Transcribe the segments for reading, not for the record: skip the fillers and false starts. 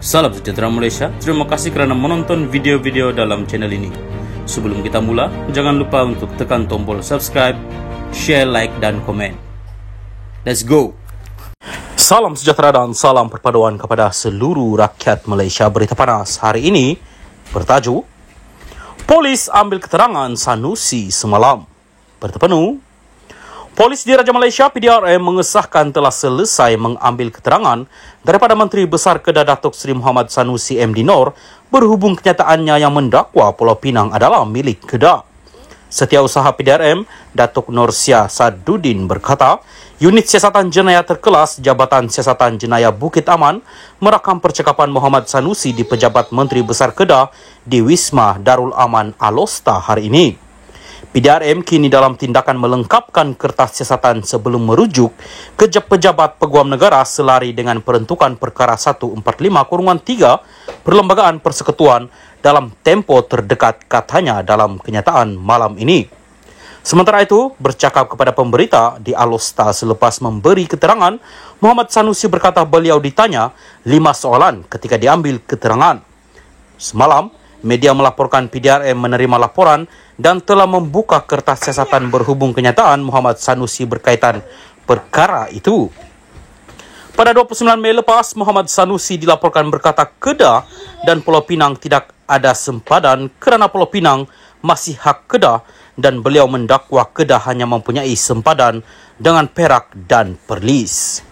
Salam sejahtera Malaysia, terima kasih kerana menonton video-video dalam channel ini. Sebelum kita mula, jangan lupa untuk tekan tombol subscribe, share, like dan komen. Let's go! Salam sejahtera dan salam perpaduan kepada seluruh rakyat Malaysia. Berita panas hari ini bertajuk Polis ambil keterangan Sanusi semalam. Berita penuh, Polis di Raja Malaysia PDRM mengesahkan telah selesai mengambil keterangan daripada Menteri Besar Kedah Datuk Seri Muhammad Sanusi MD Nor berhubung kenyataannya yang mendakwa Pulau Pinang adalah milik Kedah. Setiausaha PDRM Datuk Norsia Saduddin berkata, Unit Siasatan Jenayah Terkelas Jabatan Siasatan Jenayah Bukit Aman merakam percakapan Muhammad Sanusi di Pejabat Menteri Besar Kedah di Wisma Darul Aman Alosta hari ini. PDRM kini dalam tindakan melengkapkan kertas siasatan sebelum merujuk ke Pejabat Peguam Negara selari dengan peruntukan perkara 145-3 Perlembagaan Persekutuan dalam tempo terdekat, katanya dalam kenyataan malam ini. Sementara itu, bercakap kepada pemberita di Alosta selepas memberi keterangan, Muhammad Sanusi berkata beliau ditanya 5 soalan ketika diambil keterangan. Semalam, media melaporkan PDRM menerima laporan dan telah membuka kertas siasatan berhubung kenyataan Muhammad Sanusi berkaitan perkara itu. Pada 29 Mei lepas, Muhammad Sanusi dilaporkan berkata Kedah dan Pulau Pinang tidak ada sempadan kerana Pulau Pinang masih hak Kedah dan beliau mendakwa Kedah hanya mempunyai sempadan dengan Perak dan Perlis.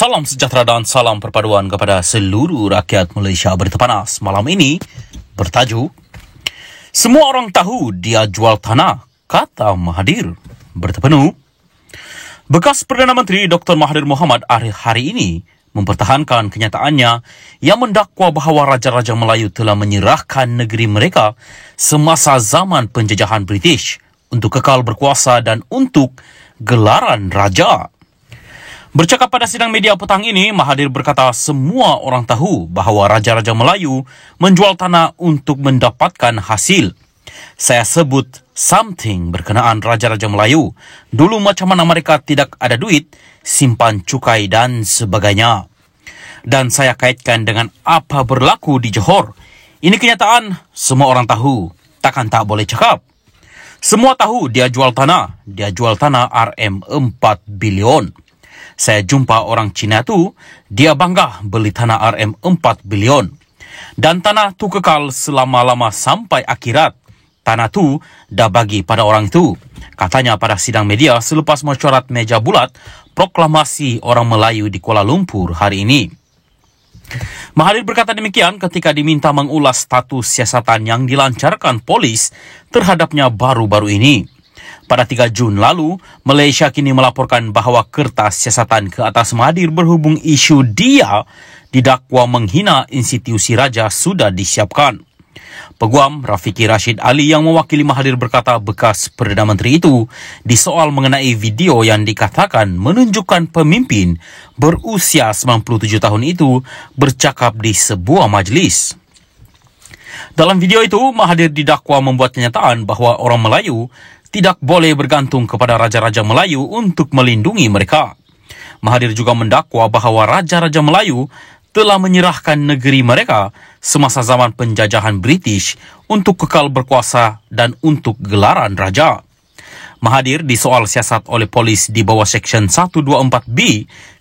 Salam sejahtera dan salam perpaduan kepada seluruh rakyat Malaysia. Berita panas malam ini bertajuk Semua orang tahu dia jual tanah, kata Mahathir. Berita penuh, bekas Perdana Menteri Dr. Mahathir Mohamad hari ini mempertahankan kenyataannya yang mendakwa bahawa Raja-Raja Melayu telah menyerahkan negeri mereka semasa zaman penjajahan British untuk kekal berkuasa dan untuk gelaran raja. Bercakap pada sidang media petang ini, Mahathir berkata semua orang tahu bahawa Raja-Raja Melayu menjual tanah untuk mendapatkan hasil. Saya sebut something berkenaan Raja-Raja Melayu. Dulu macam mana mereka tidak ada duit, simpan cukai dan sebagainya. Dan saya kaitkan dengan apa berlaku di Johor. Ini kenyataan, semua orang tahu. Takkan tak boleh cakap. Semua tahu dia jual tanah. Dia jual tanah RM4 bilion. Saya jumpa orang Cina tu, dia bangga beli tanah RM4 bilion. Dan tanah tu kekal selama-lama sampai akhirat. Tanah tu dah bagi pada orang itu, katanya pada sidang media selepas mesyuarat meja bulat proklamasi orang Melayu di Kuala Lumpur hari ini. Mahathir berkata demikian ketika diminta mengulas status siasatan yang dilancarkan polis terhadapnya baru-baru ini. Pada 3 Jun lalu, Malaysia kini melaporkan bahawa kertas siasatan ke atas Mahathir berhubung isu dia didakwa menghina institusi raja sudah disiapkan. Peguam Rafiqi Rashid Ali yang mewakili Mahathir berkata bekas Perdana Menteri itu disoal mengenai video yang dikatakan menunjukkan pemimpin berusia 97 tahun itu bercakap di sebuah majlis. Dalam video itu, Mahathir didakwa membuat kenyataan bahawa orang Melayu tidak boleh bergantung kepada Raja-Raja Melayu untuk melindungi mereka. Mahathir juga mendakwa bahawa Raja-Raja Melayu telah menyerahkan negeri mereka semasa zaman penjajahan British untuk kekal berkuasa dan untuk gelaran raja. Mahathir disoal siasat oleh polis di bawah Seksyen 124B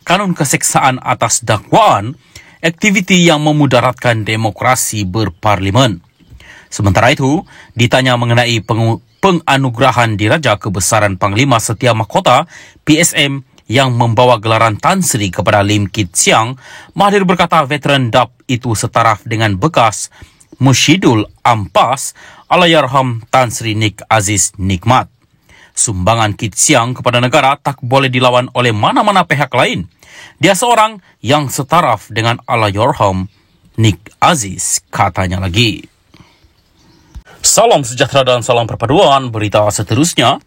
Kanun Keseksaan atas dakwaan aktiviti yang memudaratkan demokrasi berparlimen. Sementara itu, ditanya mengenai penganugerahan Diraja Kebesaran Panglima Setia Mahkota PSM yang membawa gelaran Tan Sri kepada Lim Kit Siang, Mahathir berkata veteran DAP itu setaraf dengan bekas Mushidul Ampas Allahyarham Tan Sri Nik Aziz Nikmat. Sumbangan Kit Siang kepada negara tak boleh dilawan oleh mana-mana pihak lain. Dia seorang yang setaraf dengan Allahyarham Nik Aziz, katanya lagi. Salam sejahtera dan salam perpaduan. Berita seterusnya,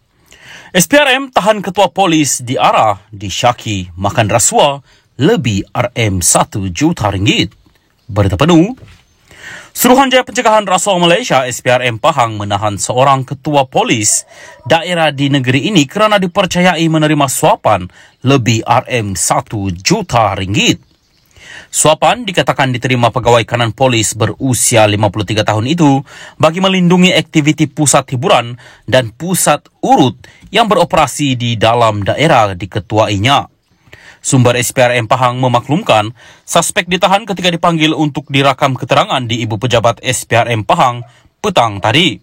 SPRM tahan ketua polis di Ara disyaki makan rasuah lebih RM1 juta ringgit. Berita penuh, Suruhanjaya Pencegahan Rasuah Malaysia SPRM Pahang menahan seorang ketua polis daerah di negeri ini kerana dipercayai menerima suapan lebih RM1 juta ringgit. Suapan dikatakan diterima pegawai kanan polis berusia 53 tahun itu bagi melindungi aktiviti pusat hiburan dan pusat urut yang beroperasi di dalam daerah diketuainya. Sumber SPRM Pahang memaklumkan, suspek ditahan ketika dipanggil untuk direkam keterangan di Ibu Pejabat SPRM Pahang petang tadi.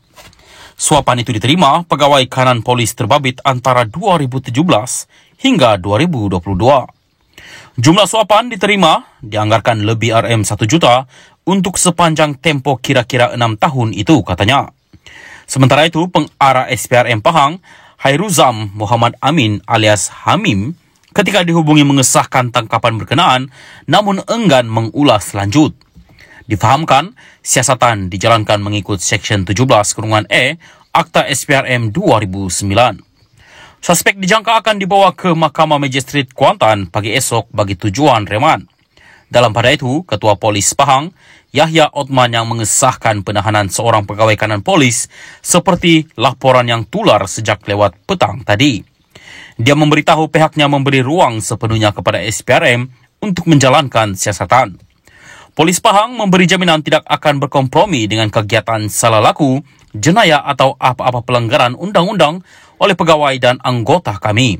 Suapan itu diterima pegawai kanan polis terbabit antara 2017 hingga 2022. Jumlah suapan diterima dianggarkan lebih Rm1 juta untuk sepanjang tempo kira-kira 6 tahun itu, katanya. Sementara itu, pengarah SPRM Pahang, Hairuzam Muhammad Amin alias Hamim, ketika dihubungi mengesahkan tangkapan berkenaan, namun enggan mengulas lanjut. Difahamkan, siasatan dijalankan mengikut Seksyen 17(E) Akta SPRM 2009. Suspek dijangka akan dibawa ke Mahkamah Magistrate Kuantan pagi esok bagi tujuan reman. Dalam pada itu, Ketua Polis Pahang, Yahya Otman, yang mengesahkan penahanan seorang pegawai kanan polis seperti laporan yang tular sejak lewat petang tadi. Dia memberitahu pihaknya memberi ruang sepenuhnya kepada SPRM untuk menjalankan siasatan. Polis Pahang memberi jaminan tidak akan berkompromi dengan kegiatan salah laku, jenayah atau apa-apa pelanggaran undang-undang oleh pegawai dan anggota kami.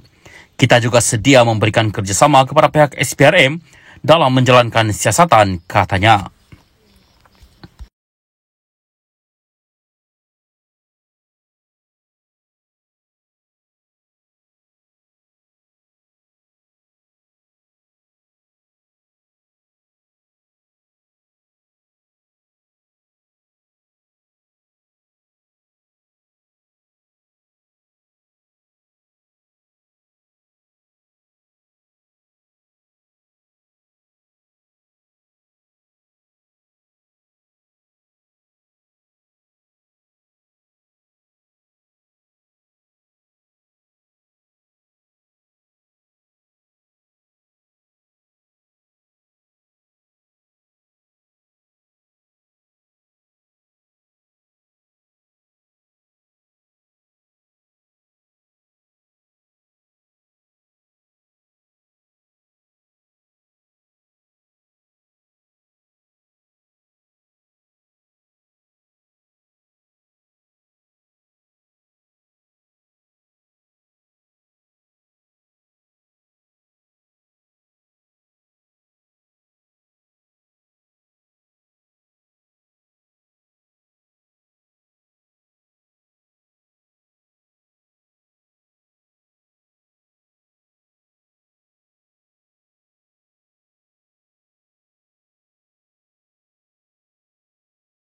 Kita juga sedia memberikan kerjasama kepada pihak SPRM dalam menjalankan siasatan, katanya.